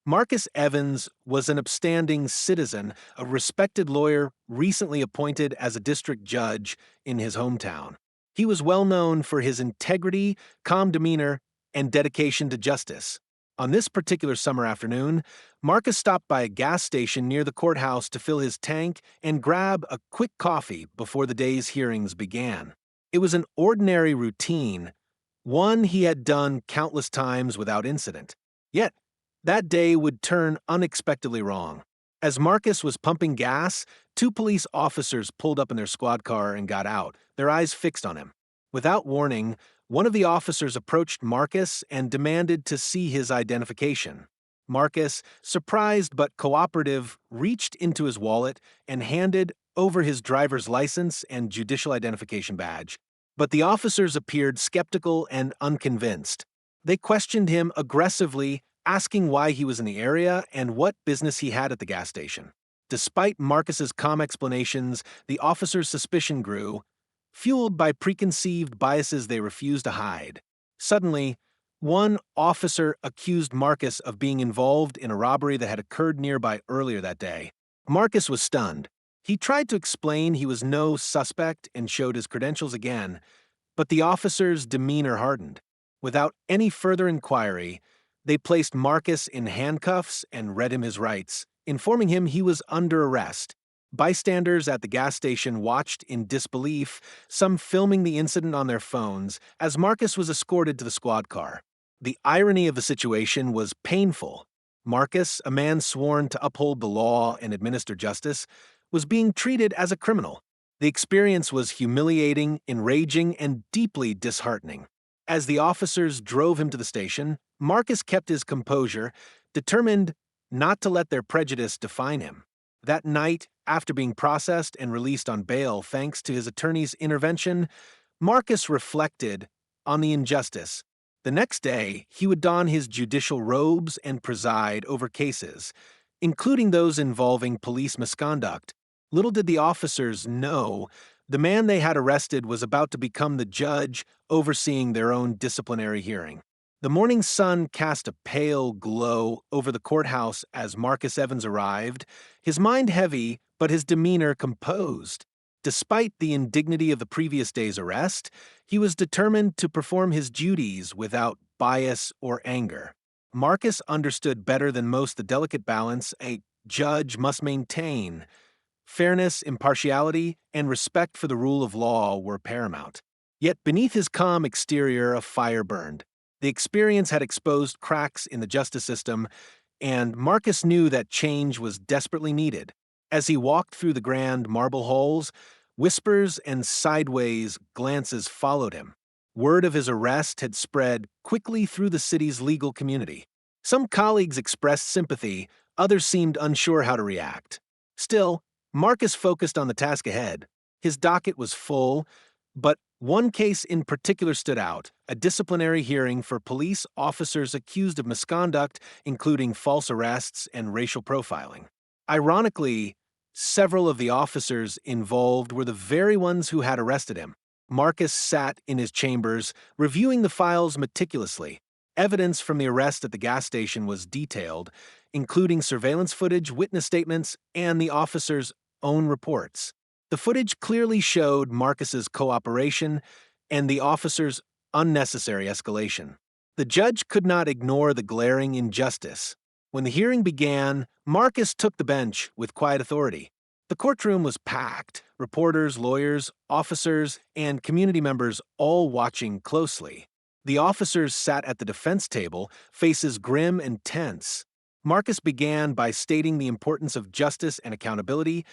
Marcus Evans was an upstanding citizen, a respected lawyer recently appointed as a district judge in his hometown. He was well known for his integrity, calm demeanor, and dedication to justice. On this particular summer afternoon, Marcus stopped by a gas station near the courthouse to fill his tank and grab a quick coffee before the day's hearings began. It was an ordinary routine, one he had done countless times without incident. Yet, that day would turn unexpectedly wrong. As Marcus was pumping gas, two police officers pulled up in their squad car and got out, their eyes fixed on him. Without warning, one of the officers approached Marcus and demanded to see his identification. Marcus, surprised but cooperative, reached into his wallet and handed over his driver's license and judicial identification badge. But the officers appeared skeptical and unconvinced. They questioned him aggressively, asking why he was in the area and what business he had at the gas station. Despite Marcus's calm explanations, the officers' suspicion grew, fueled by preconceived biases they refused to hide. Suddenly, one officer accused Marcus of being involved in a robbery that had occurred nearby earlier that day. Marcus was stunned. He tried to explain he was no suspect and showed his credentials again, but the officer's demeanor hardened. Without any further inquiry, they placed Marcus in handcuffs and read him his rights, informing him he was under arrest. Bystanders at the gas station watched in disbelief, some filming the incident on their phones, as Marcus was escorted to the squad car. The irony of the situation was painful. Marcus, a man sworn to uphold the law and administer justice, was being treated as a criminal. The experience was humiliating, enraging, and deeply disheartening. As the officers drove him to the station, Marcus kept his composure, determined not to let their prejudice define him. That night, after being processed and released on bail thanks to his attorney's intervention, Marcus reflected on the injustice. The next day, he would don his judicial robes and preside over cases, including those involving police misconduct. Little did the officers know, the man they had arrested was about to become the judge overseeing their own disciplinary hearing. The morning sun cast a pale glow over the courthouse as Marcus Evans arrived, his mind heavy but his demeanor composed. Despite the indignity of the previous day's arrest, he was determined to perform his duties without bias or anger. Marcus understood better than most the delicate balance a judge must maintain. Fairness, impartiality, and respect for the rule of law were paramount. Yet beneath his calm exterior, a fire burned. The experience had exposed cracks in the justice system, and Marcus knew that change was desperately needed. As he walked through the grand marble halls, whispers and sideways glances followed him. Word of his arrest had spread quickly through the city's legal community. Some colleagues expressed sympathy, others seemed unsure how to react. Still, Marcus focused on the task ahead. His docket was full, but one case in particular stood out, a disciplinary hearing for police officers accused of misconduct, including false arrests and racial profiling. Ironically, several of the officers involved were the very ones who had arrested him. Marcus sat in his chambers, reviewing the files meticulously. Evidence from the arrest at the gas station was detailed, including surveillance footage, witness statements, and the officers' own reports. The footage clearly showed Marcus's cooperation and the officers' unnecessary escalation. The judge could not ignore the glaring injustice. When the hearing began, Marcus took the bench with quiet authority. The courtroom was packed, reporters, lawyers, officers, and community members all watching closely. The officers sat at the defense table, faces grim and tense. Marcus began by stating the importance of justice and accountability,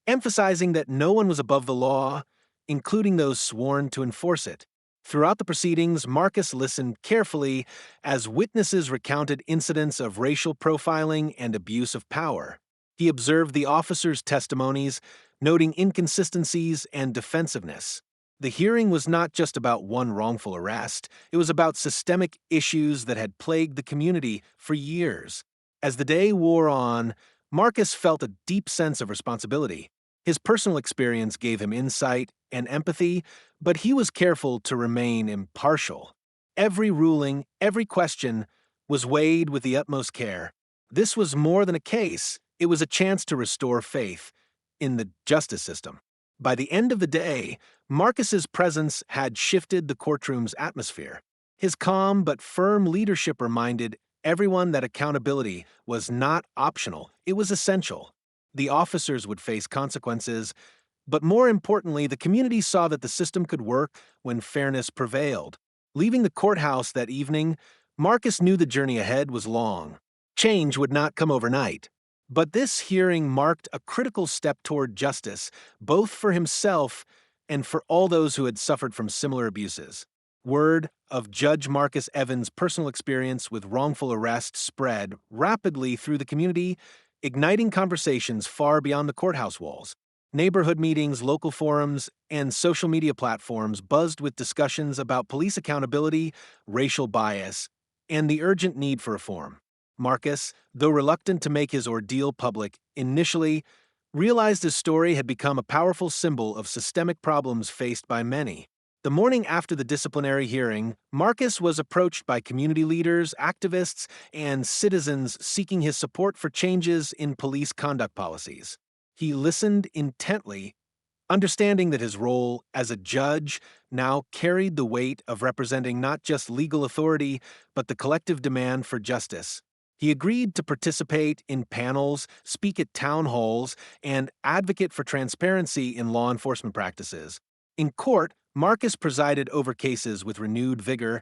emphasizing that no one was above the law, including those sworn to enforce it. Throughout the proceedings, Marcus listened carefully as witnesses recounted incidents of racial profiling and abuse of power. He observed the officers' testimonies, noting inconsistencies and defensiveness. The hearing was not just about one wrongful arrest, it was about systemic issues that had plagued the community for years. As the day wore on, Marcus felt a deep sense of responsibility. His personal experience gave him insight and empathy, but he was careful to remain impartial. Every ruling, every question was weighed with the utmost care. This was more than a case, it was a chance to restore faith in the justice system. By the end of the day, Marcus's presence had shifted the courtroom's atmosphere. His calm but firm leadership reminded everyone that accountability was not optional, it was essential. The officers would face consequences, but more importantly, the community saw that the system could work when fairness prevailed. Leaving the courthouse that evening, Marcus knew the journey ahead was long. Change would not come overnight. But this hearing marked a critical step toward justice, both for himself and for all those who had suffered from similar abuses. Word of Judge Marcus Evans' personal experience with wrongful arrest spread rapidly through the community, igniting conversations far beyond the courthouse walls. Neighborhood meetings, local forums, and social media platforms buzzed with discussions about police accountability, racial bias, and the urgent need for reform. Marcus, though reluctant to make his ordeal public, initially realized his story had become a powerful symbol of systemic problems faced by many. The morning after the disciplinary hearing, Marcus was approached by community leaders, activists, and citizens seeking his support for changes in police conduct policies. He listened intently, understanding that his role as a judge now carried the weight of representing not just legal authority, but the collective demand for justice. He agreed to participate in panels, speak at town halls, and advocate for transparency in law enforcement practices. In court, Marcus presided over cases with renewed vigor,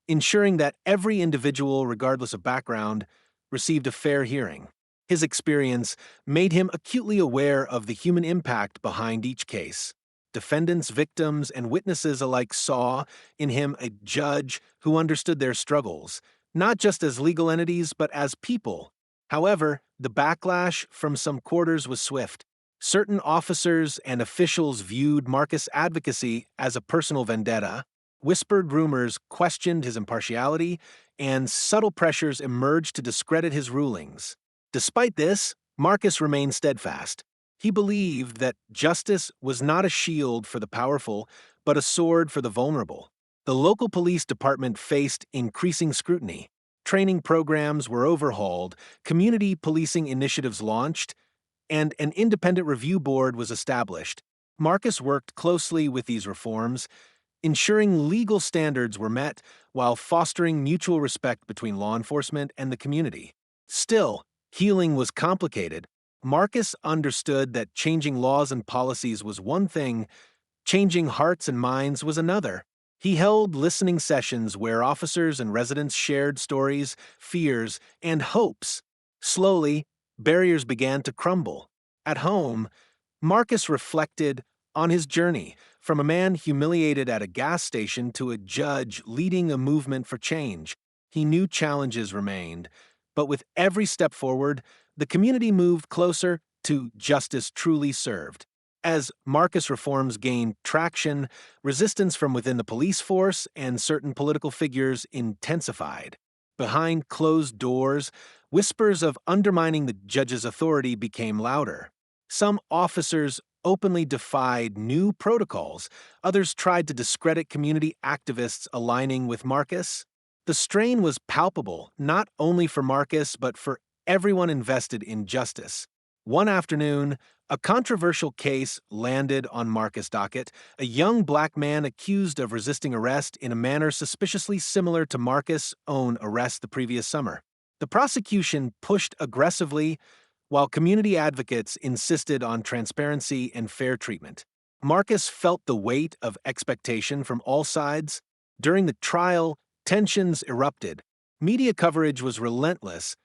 ensuring that every individual, regardless of background, received a fair hearing. His experience made him acutely aware of the human impact behind each case. Defendants, victims, and witnesses alike saw in him a judge who understood their struggles, not just as legal entities, but as people. However, the backlash from some quarters was swift. Certain officers and officials viewed Marcus' advocacy as a personal vendetta. Whispered rumors questioned his impartiality, and subtle pressures emerged to discredit his rulings. Despite this, Marcus remained steadfast. He believed that justice was not a shield for the powerful, but a sword for the vulnerable. The local police department faced increasing scrutiny. Training programs were overhauled, community policing initiatives launched, and an independent review board was established. Marcus worked closely with these reforms, ensuring legal standards were met while fostering mutual respect between law enforcement and the community. Still, healing was complicated. Marcus understood that changing laws and policies was one thing, changing hearts and minds was another. He held listening sessions where officers and residents shared stories, fears, and hopes. Slowly, barriers began to crumble. At home, Marcus reflected on his journey, from a man humiliated at a gas station to a judge leading a movement for change. He knew challenges remained, but with every step forward, the community moved closer to justice truly served. As Marcus reforms gained traction, resistance from within the police force and certain political figures intensified. Behind closed doors, whispers of undermining the judge's authority became louder. Some officers openly defied new protocols. Others tried to discredit community activists aligning with Marcus. The strain was palpable, not only for Marcus, but for everyone invested in justice. One afternoon, a controversial case landed on Marcus' docket, a young black man accused of resisting arrest in a manner suspiciously similar to Marcus' own arrest the previous summer. The prosecution pushed aggressively, while community advocates insisted on transparency and fair treatment. Marcus felt the weight of expectation from all sides. During the trial, tensions erupted. Media coverage was relentless,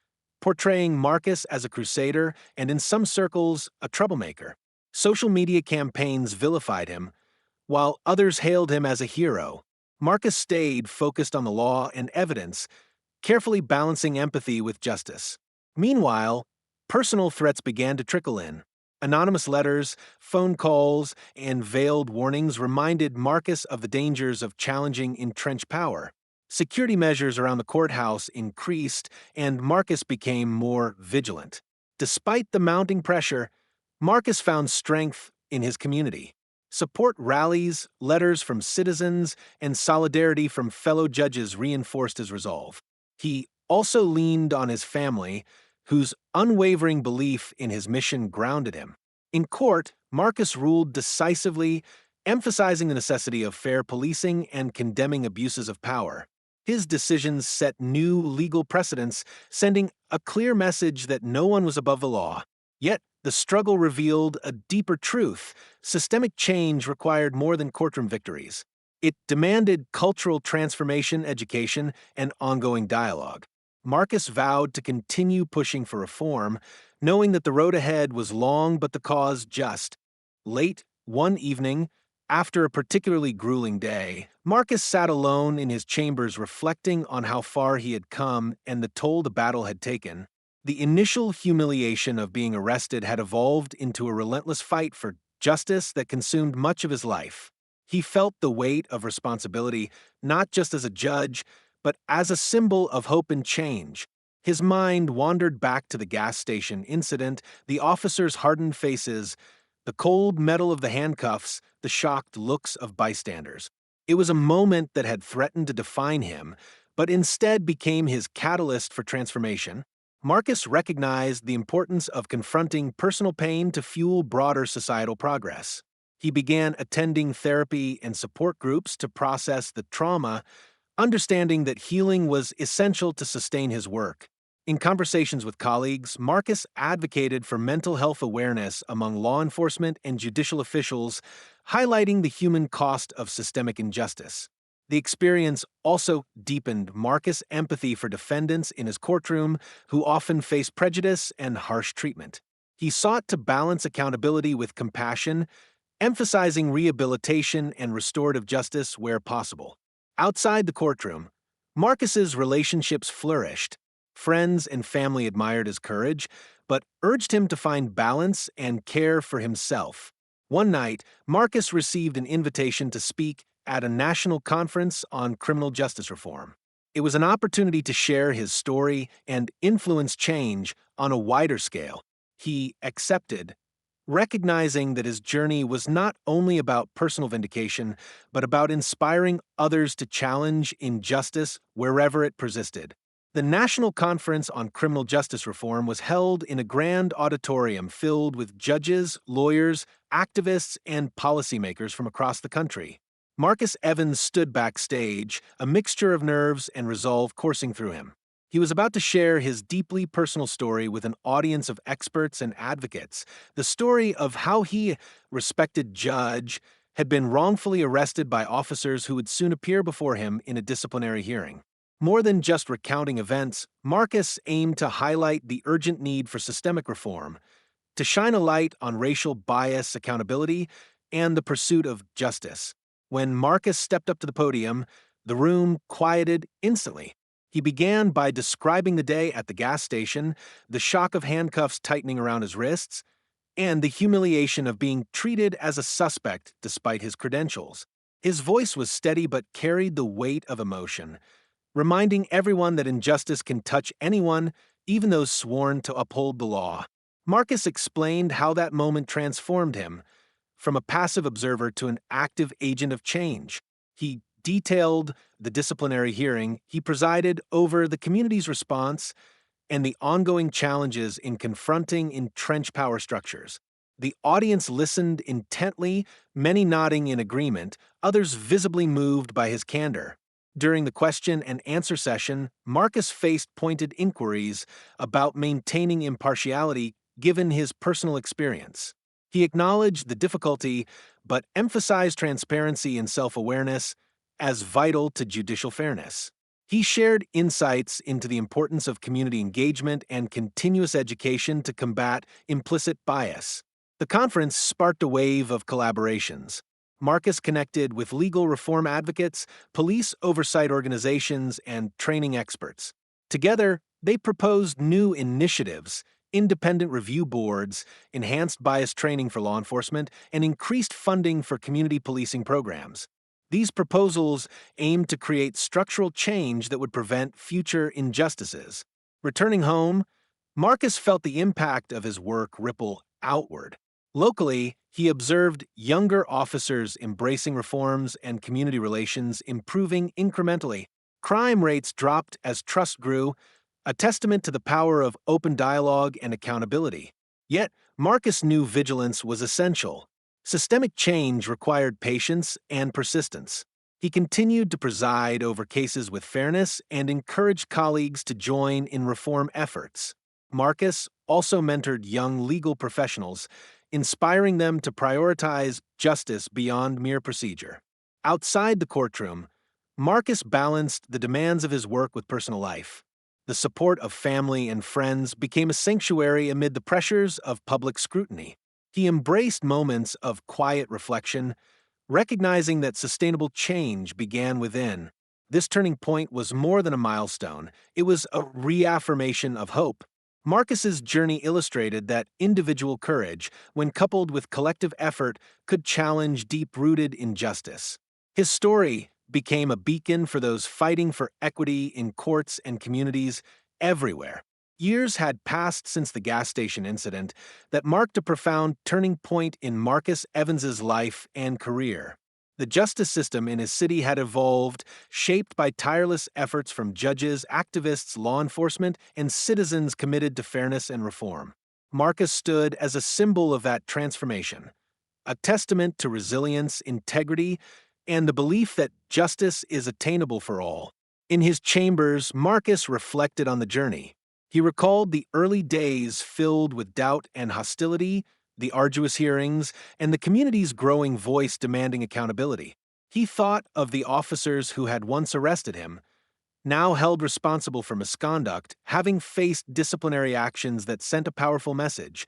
portraying Marcus as a crusader and, in some circles, a troublemaker. Social media campaigns vilified him, while others hailed him as a hero. Marcus stayed focused on the law and evidence, carefully balancing empathy with justice. Meanwhile, personal threats began to trickle in. Anonymous letters, phone calls, and veiled warnings reminded Marcus of the dangers of challenging entrenched power. Security measures around the courthouse increased, and Marcus became more vigilant. Despite the mounting pressure, Marcus found strength in his community. Support rallies, letters from citizens, and solidarity from fellow judges reinforced his resolve. He also leaned on his family, whose unwavering belief in his mission grounded him. In court, Marcus ruled decisively, emphasizing the necessity of fair policing and condemning abuses of power. His decisions set new legal precedents, sending a clear message that no one was above the law. Yet, the struggle revealed a deeper truth. Systemic change required more than courtroom victories. It demanded cultural transformation, education, and ongoing dialogue. Marcus vowed to continue pushing for reform, knowing that the road ahead was long but the cause just. Late one evening, after a particularly grueling day, Marcus sat alone in his chambers reflecting on how far he had come and the toll the battle had taken. The initial humiliation of being arrested had evolved into a relentless fight for justice that consumed much of his life. He felt the weight of responsibility, not just as a judge, but as a symbol of hope and change. His mind wandered back to the gas station incident, the officers' hardened faces, the cold metal of the handcuffs, the shocked looks of bystanders. It was a moment that had threatened to define him, but instead became his catalyst for transformation. Marcus recognized the importance of confronting personal pain to fuel broader societal progress. He began attending therapy and support groups to process the trauma, understanding that healing was essential to sustain his work. In conversations with colleagues, Marcus advocated for mental health awareness among law enforcement and judicial officials, highlighting the human cost of systemic injustice. The experience also deepened Marcus' empathy for defendants in his courtroom who often face prejudice and harsh treatment. He sought to balance accountability with compassion, emphasizing rehabilitation and restorative justice where possible. Outside the courtroom, Marcus's relationships flourished. Friends and family admired his courage, but urged him to find balance and care for himself. One night, Marcus received an invitation to speak at a national conference on criminal justice reform. It was an opportunity to share his story and influence change on a wider scale. He accepted, recognizing that his journey was not only about personal vindication, but about inspiring others to challenge injustice wherever it persisted. The National Conference on Criminal Justice Reform was held in a grand auditorium filled with judges, lawyers, activists, and policymakers from across the country. Marcus Evans stood backstage, a mixture of nerves and resolve coursing through him. He was about to share his deeply personal story with an audience of experts and advocates, the story of how he, respected judge, had been wrongfully arrested by officers who would soon appear before him in a disciplinary hearing. More than just recounting events, Marcus aimed to highlight the urgent need for systemic reform, to shine a light on racial bias accountability and the pursuit of justice. When Marcus stepped up to the podium, the room quieted instantly. He began by describing the day at the gas station, the shock of handcuffs tightening around his wrists, and the humiliation of being treated as a suspect despite his credentials. His voice was steady but carried the weight of emotion, reminding everyone that injustice can touch anyone, even those sworn to uphold the law. Marcus explained how that moment transformed him, from a passive observer to an active agent of change. He detailed the disciplinary hearing he presided over, the community's response, and the ongoing challenges in confronting entrenched power structures. The audience listened intently, many nodding in agreement, others visibly moved by his candor. During the question and answer session, Marcus faced pointed inquiries about maintaining impartiality given his personal experience. He acknowledged the difficulty, but emphasized transparency and self-awareness as vital to judicial fairness. He shared insights into the importance of community engagement and continuous education to combat implicit bias. The conference sparked a wave of collaborations. Marcus connected with legal reform advocates, police oversight organizations, and training experts. Together, they proposed new initiatives, independent review boards, enhanced bias training for law enforcement, and increased funding for community policing programs. These proposals aimed to create structural change that would prevent future injustices. Returning home, Marcus felt the impact of his work ripple outward. Locally, he observed younger officers embracing reforms and community relations improving incrementally. Crime rates dropped as trust grew, a testament to the power of open dialogue and accountability. Yet, Marcus knew vigilance was essential. Systemic change required patience and persistence. He continued to preside over cases with fairness and encouraged colleagues to join in reform efforts. Marcus also mentored young legal professionals, inspiring them to prioritize justice beyond mere procedure. Outside the courtroom, Marcus balanced the demands of his work with personal life. The support of family and friends became a sanctuary amid the pressures of public scrutiny. He embraced moments of quiet reflection, recognizing that sustainable change began within. This turning point was more than a milestone, it was a reaffirmation of hope. Marcus's journey illustrated that individual courage, when coupled with collective effort, could challenge deep-rooted injustice. His story became a beacon for those fighting for equity in courts and communities everywhere. Years had passed since the gas station incident that marked a profound turning point in Marcus Evans's life and career. The justice system in his city had evolved, shaped by tireless efforts from judges, activists, law enforcement, and citizens committed to fairness and reform. Marcus stood as a symbol of that transformation, a testament to resilience, integrity, and the belief that justice is attainable for all. In his chambers, Marcus reflected on the journey. He recalled the early days filled with doubt and hostility, the arduous hearings, and the community's growing voice demanding accountability. He thought of the officers who had once arrested him, now held responsible for misconduct, having faced disciplinary actions that sent a powerful message.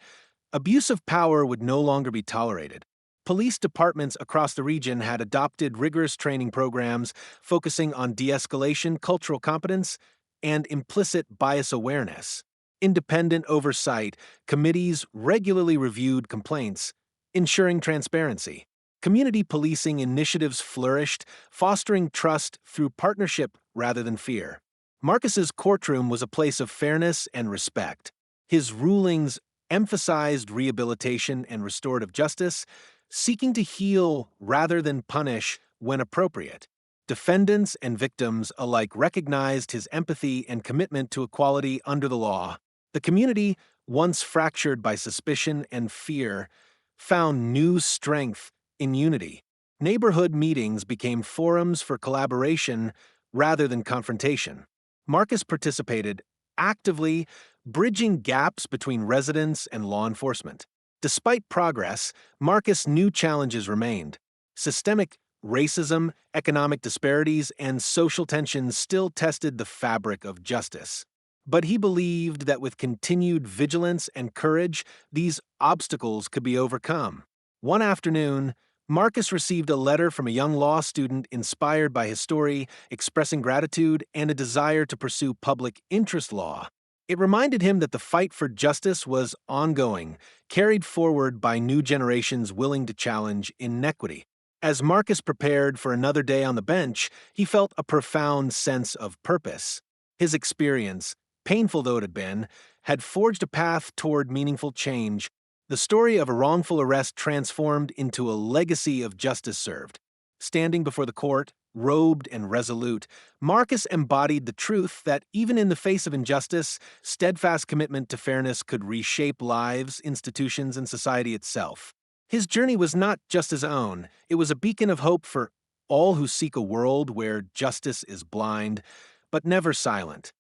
Abuse of power would no longer be tolerated. Police departments across the region had adopted rigorous training programs focusing on de-escalation, cultural competence, and implicit bias awareness. Independent oversight committees regularly reviewed complaints, ensuring transparency. Community policing initiatives flourished, fostering trust through partnership rather than fear. Marcus's courtroom was a place of fairness and respect. His rulings emphasized rehabilitation and restorative justice, seeking to heal rather than punish when appropriate. Defendants and victims alike recognized his empathy and commitment to equality under the law. The community, once fractured by suspicion and fear, found new strength in unity. Neighborhood meetings became forums for collaboration rather than confrontation. Marcus participated actively, bridging gaps between residents and law enforcement. Despite progress, Marcus knew challenges remained. Systemic racism, economic disparities, and social tensions still tested the fabric of justice. But he believed that with continued vigilance and courage, these obstacles could be overcome. One afternoon, Marcus received a letter from a young law student inspired by his story, expressing gratitude and a desire to pursue public interest law. It reminded him that the fight for justice was ongoing, carried forward by new generations willing to challenge inequity. As Marcus prepared for another day on the bench, he felt a profound sense of purpose. His experience, painful though it had been, had forged a path toward meaningful change. The story of a wrongful arrest transformed into a legacy of justice served. Standing before the court, robed and resolute, Marcus embodied the truth that even in the face of injustice, steadfast commitment to fairness could reshape lives, institutions, and society itself. His journey was not just his own, it was a beacon of hope for all who seek a world where justice is blind, but never silent.